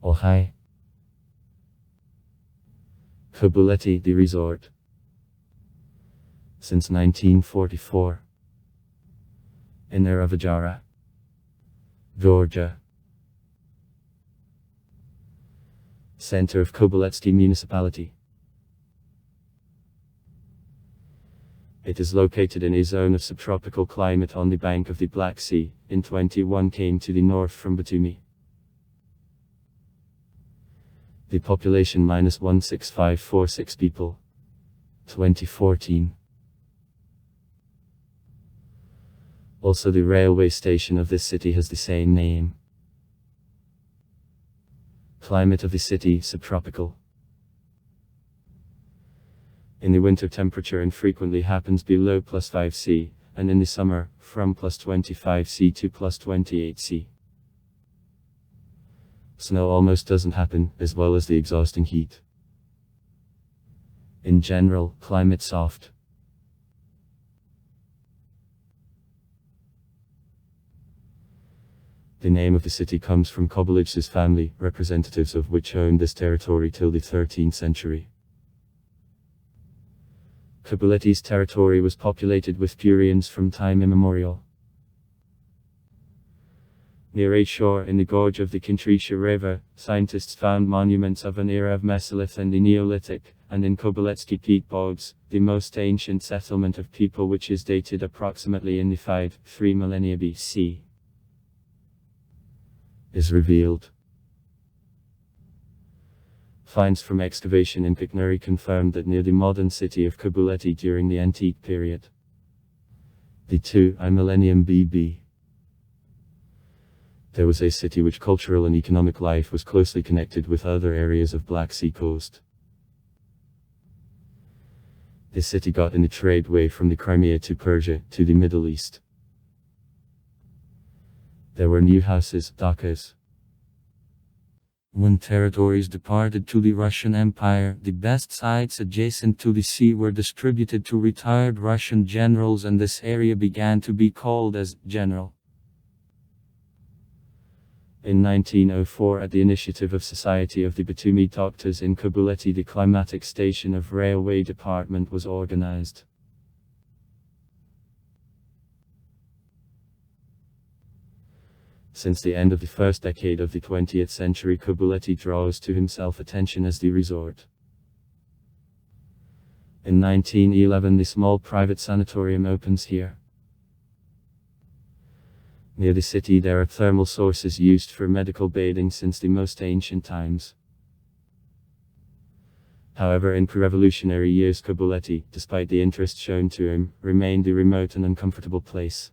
Ohai. Kobuleti, the resort. Since 1944. In Vajara, Georgia. Center of Kobuleti municipality. It is located in a zone of subtropical climate on the bank of the Black Sea, in 21 km to the north from Batumi. The population -16546 people. 2014. Also the railway station of this city has the same name. Climate of the city, subtropical. In the winter temperature infrequently happens below +5 C, and in the summer, from +25 C to +28 C. Snow almost doesn't happen, as well as the exhausting heat. In general, climate soft. The name of the city comes from Kobuleti's family, representatives of which owned this territory till the 13th century. Kobuleti's territory was populated with Purians from time immemorial. Near a shore in the gorge of the Kintrisha River, scientists found monuments of an era of Mesolith and the Neolithic, and in Kobuleti peat bogs, the most ancient settlement of people which is dated approximately in the 5-3 millennia BC. Is revealed. Finds from excavation in Picnuri confirmed that near the modern city of Kobuleti during the Antique period, the 2I millennium BB, there was a city which cultural and economic life was closely connected with other areas of Black Sea coast. This city got in the trade way from the Crimea to Persia to the Middle East. There were new houses, dakas. When territories departed to the Russian Empire, the best sites adjacent to the sea were distributed to retired Russian generals, and this area began to be called as General. In 1904, at the initiative of Society of the Batumi Doctors in Kobuleti, the climatic station of Railway Department was organized. Since the end of the first decade of the 20th century, Kobuleti draws to himself attention as the resort. In 1911, the small private sanatorium opens here. Near the city there are thermal sources used for medical bathing since the most ancient times. However, in pre-revolutionary years, Kobuleti, despite the interest shown to him, remained a remote and uncomfortable place.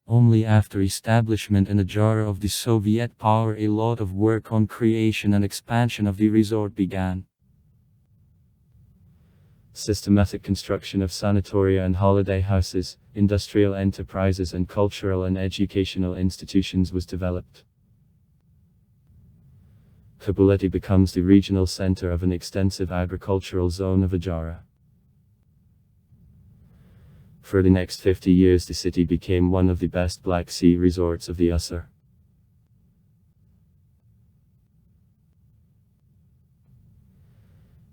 Only after establishment in the era of the Soviet power a lot of work on creation and expansion of the resort began. Systematic construction of sanatoria and holiday houses, industrial enterprises and cultural and educational institutions was developed. Kobuleti becomes the regional center of an extensive agricultural zone of Vajara. For the next 50 years the city became one of the best Black Sea resorts of the USSR.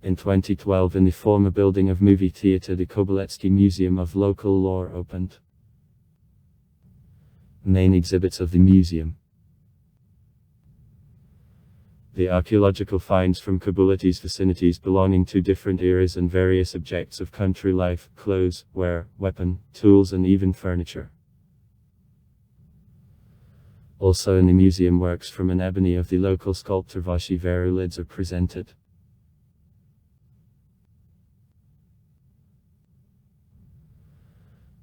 In 2012, in the former building of movie theater, the Kobuleti Museum of Local Lore opened. Main exhibits of the museum: the archaeological finds from Kobuleti's vicinities belonging to different eras and various objects of country life, clothes, ware, weapon, tools and even furniture. Also in the museum, works from an ebony of the local sculptor Vashi Verulids are presented.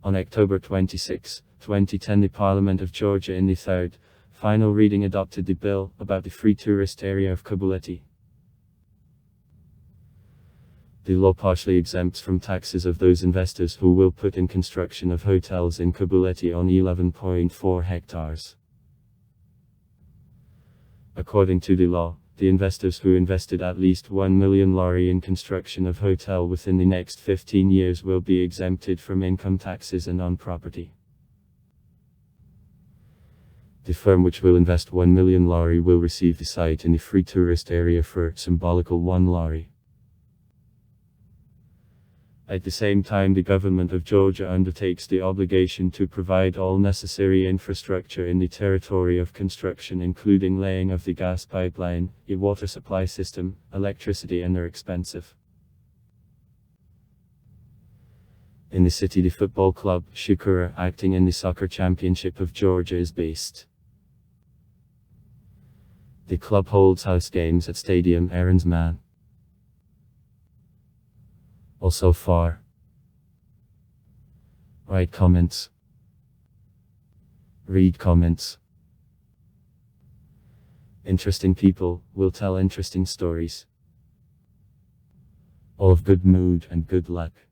On October 26, 2010, the Parliament of Georgia in the third, final reading adopted the bill about the free tourist area of Kobuleti. The law partially exempts from taxes of those investors who will put in construction of hotels in Kobuleti on 11.4 hectares. According to the law, the investors who invested at least 1 million lari in construction of hotel within the next 15 years will be exempted from income taxes and on property. The firm which will invest 1 million lari will receive the site in the free tourist area for symbolical 1 lari. At the same time, the government of Georgia undertakes the obligation to provide all necessary infrastructure in the territory of construction, including laying of the gas pipeline, a water supply system, electricity, and are expensive. In the city, the football club, Shukura, acting in the soccer championship of Georgia, is based. The club holds house games at Stadium Aronsman. Also far. Write comments. Read comments. Interesting people will tell interesting stories. All of good mood and good luck.